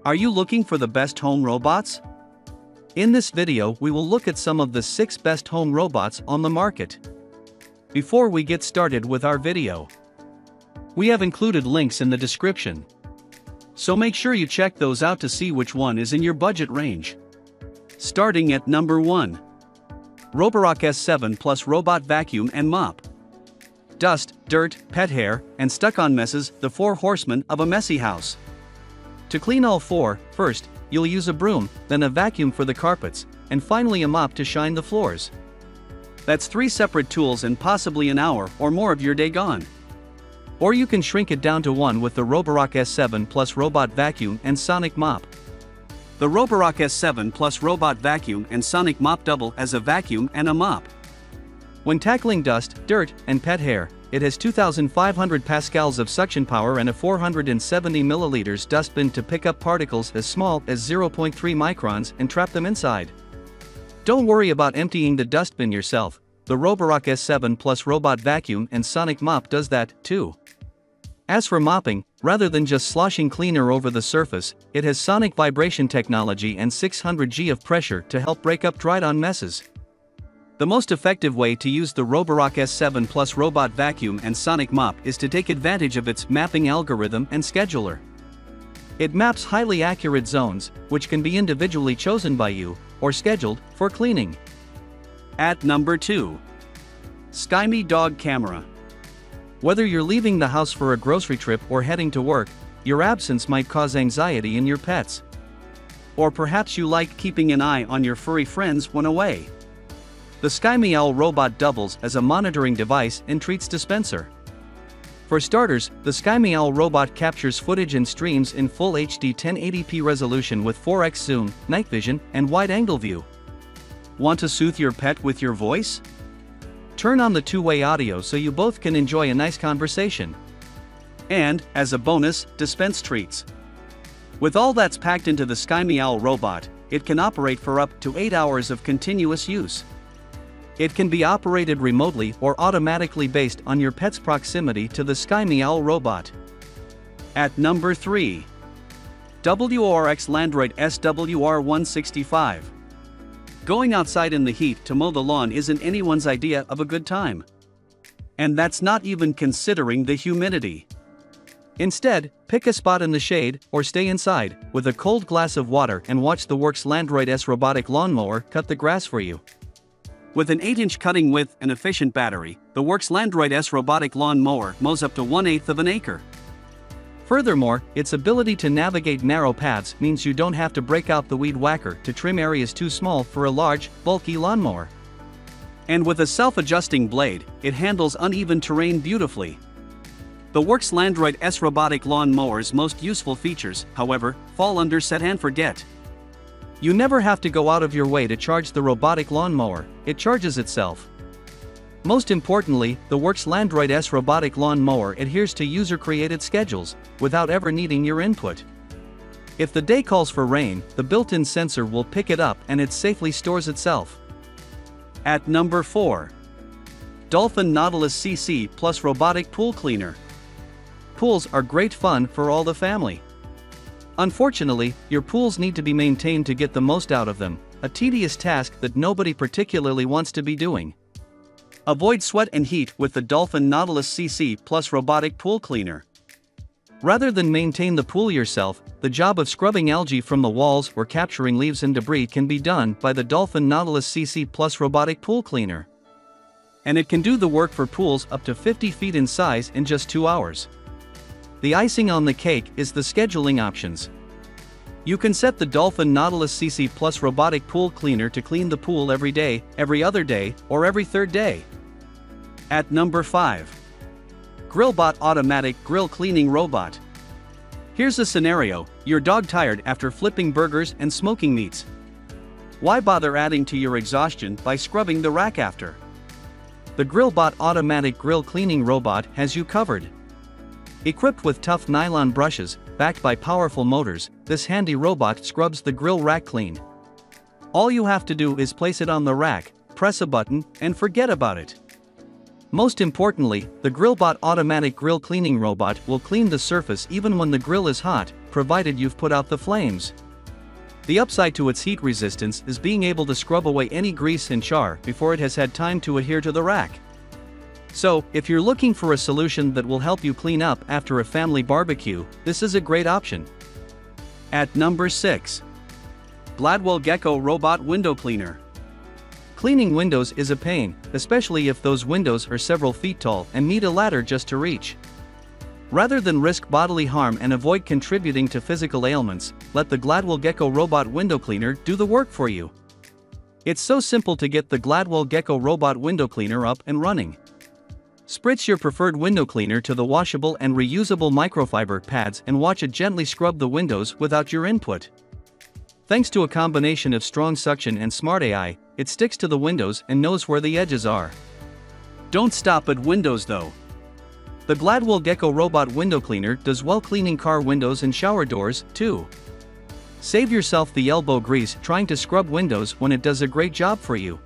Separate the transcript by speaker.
Speaker 1: Are you looking for the best home robots? In this video we will look at some of the 6 best home robots on the market. Before we get started with our video, we have included links in the description, so make sure you check those out to see which one is in your budget range. Starting at number 1. Roborock S7 Plus Robot Vacuum and Mop. Dust, dirt, pet hair, and stuck-on messes, the 4 horsemen of a messy house. To clean all 4, first, you'll use a broom, then a vacuum for the carpets, and finally a mop to shine the floors. That's 3 separate tools and possibly an hour or more of your day gone. Or you can shrink it down to 1 with the Roborock S7 Plus Robot Vacuum and Sonic Mop. The Roborock S7 Plus Robot Vacuum and Sonic Mop double as a vacuum and a mop. When tackling dust, dirt, and pet hair, it has 2,500 pascals of suction power and a 470 milliliters dustbin to pick up particles as small as 0.3 microns and trap them inside. Don't worry about emptying the dustbin yourself, the Roborock S7 Plus Robot Vacuum and Sonic Mop does that, too. As for mopping, rather than just sloshing cleaner over the surface, it has sonic vibration technology and 600 G of pressure to help break up dried-on messes. The most effective way to use the Roborock S7 Plus Robot Vacuum and Sonic Mop is to take advantage of its mapping algorithm and scheduler. It maps highly accurate zones, which can be individually chosen by you, or scheduled, for cleaning. At number 2. SKYMEE Dog Camera. Whether you're leaving the house for a grocery trip or heading to work, your absence might cause anxiety in your pets. Or perhaps you like keeping an eye on your furry friends when away. The SKYMEE Owl robot doubles as a monitoring device and treats dispenser. For starters, the SKYMEE Owl robot captures footage and streams in full HD 1080p resolution with 4x zoom, night vision, and wide-angle view. Want to soothe your pet with your voice? Turn on the two-way audio so you both can enjoy a nice conversation. And, as a bonus, dispense treats. With all that's packed into the SKYMEE Owl robot, it can operate for up to 8 hours of continuous use. It can be operated remotely or automatically based on your pet's proximity to the SKYMEE Owl robot. At number 3. WORX Landroid SWR165. Going outside in the heat to mow the lawn isn't anyone's idea of a good time. And that's not even considering the humidity. Instead, pick a spot in the shade, or stay inside, with a cold glass of water and watch the WORX Landroid S robotic lawnmower cut the grass for you. With an 8-inch cutting width and efficient battery, the WORX Landroid S robotic lawn mower mows up to 1/8 of an acre. Furthermore, its ability to navigate narrow paths means you don't have to break out the weed whacker to trim areas too small for a large, bulky lawnmower. And with a self-adjusting blade, it handles uneven terrain beautifully. The WORX Landroid S robotic lawn mower's most useful features, however, fall under set and forget. You never have to go out of your way to charge the robotic lawnmower, it charges itself. Most importantly, the WORX Landroid S robotic lawn mower adheres to user-created schedules, without ever needing your input. If the day calls for rain, the built-in sensor will pick it up and it safely stores itself. At number 4. Dolphin Nautilus CC Plus Robotic Pool Cleaner. Pools are great fun for all the family. Unfortunately, your pools need to be maintained to get the most out of them, a tedious task that nobody particularly wants to be doing. Avoid sweat and heat with the Dolphin Nautilus CC Plus Robotic Pool Cleaner. Rather than maintain the pool yourself, the job of scrubbing algae from the walls or capturing leaves and debris can be done by the Dolphin Nautilus CC Plus Robotic Pool Cleaner. And it can do the work for pools up to 50 feet in size in just 2 hours. The icing on the cake is the scheduling options. You can set the Dolphin Nautilus CC Plus Robotic Pool Cleaner to clean the pool every day, every other day, or every third day. At number 5. Grillbot Automatic Grill Cleaning Robot. Here's a scenario: you're dog-tired after flipping burgers and smoking meats. Why bother adding to your exhaustion by scrubbing the rack after? The Grillbot Automatic Grill Cleaning Robot has you covered. Equipped with tough nylon brushes, backed by powerful motors, this handy robot scrubs the grill rack clean. All you have to do is place it on the rack, press a button, and forget about it. Most importantly, the Grillbot automatic grill cleaning robot will clean the surface even when the grill is hot, provided you've put out the flames. The upside to its heat resistance is being able to scrub away any grease and char before it has had time to adhere to the rack. So, if you're looking for a solution that will help you clean up after a family barbecue, this is a great option. At number 6. Gladwell Gecko Robot Window Cleaner. Cleaning windows is a pain, especially if those windows are several feet tall and need a ladder just to reach. Rather than risk bodily harm and avoid contributing to physical ailments, let the Gladwell Gecko Robot Window Cleaner do the work for you. It's so simple to get the Gladwell Gecko Robot Window Cleaner up and running. Spritz your preferred window cleaner to the washable and reusable microfiber pads and watch it gently scrub the windows without your input. Thanks to a combination of strong suction and smart AI, it sticks to the windows and knows where the edges are. Don't stop at windows though. The Gladwell Gecko Robot Window Cleaner does well cleaning car windows and shower doors, too. Save yourself the elbow grease trying to scrub windows when it does a great job for you.